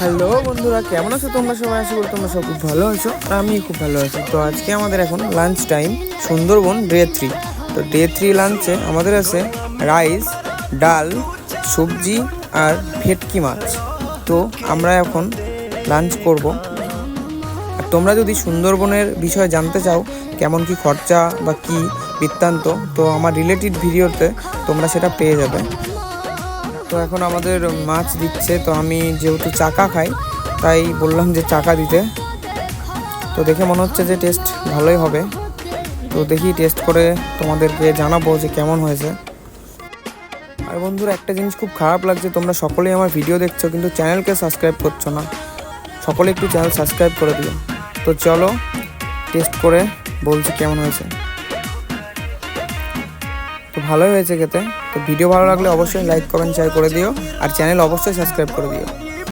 Hello বন্ধুরা, কেমন আছো তোমরা সবাই? আশা করি তোমরা সব খুব ভালো আছো আর আমি খুব ভালো আছি। তো আজকে আমাদের এখন লাঞ্চ টাইম, সুন্দরবন ডে 3। তো ডে 3 লাঞ্চে আমাদের আছে রাইস, ডাল, সবজি আর ভেটকি মাছ। তো আমরা এখন লাঞ্চ করব। আর তোমরা যদি সুন্দরবনের বিষয়ে জানতে চাও কেমন কি খরচা বা কি বৃত্তান্ত, তো আমার রিলেটেড ভিডিওতে তোমরা সেটা পেয়ে যাবে। তো এখন আমাদের মাছ দিচ্ছে, তো আমি যেহেতু চাকা খাই তাই বললাম যে চাকা দিতে। তো দেখে মনে হচ্ছে যে টেস্ট ভালোই হবে। তো দেখি টেস্ট করে তোমাদেরকে জানাবো যে কেমন হয়েছে। আর বন্ধুরা, একটা জিনিস খুব খারাপ লাগছে, তোমরা সকলেই আমার ভিডিও দেখছো কিন্তু চ্যানেলকে সাবস্ক্রাইব করছো না। সকলে একটু চ্যানেল সাবস্ক্রাইব করে দিও। তো চলো টেস্ট করে বলছি কেমন হয়েছে। তো ভালোই হয়েছে খেতে। তো ভিডিও ভালো লাগলে অবশ্যই লাইক কমেন্ট শেয়ার করে দিও আর চ্যানেল অবশ্যই সাবস্ক্রাইব করে দিও।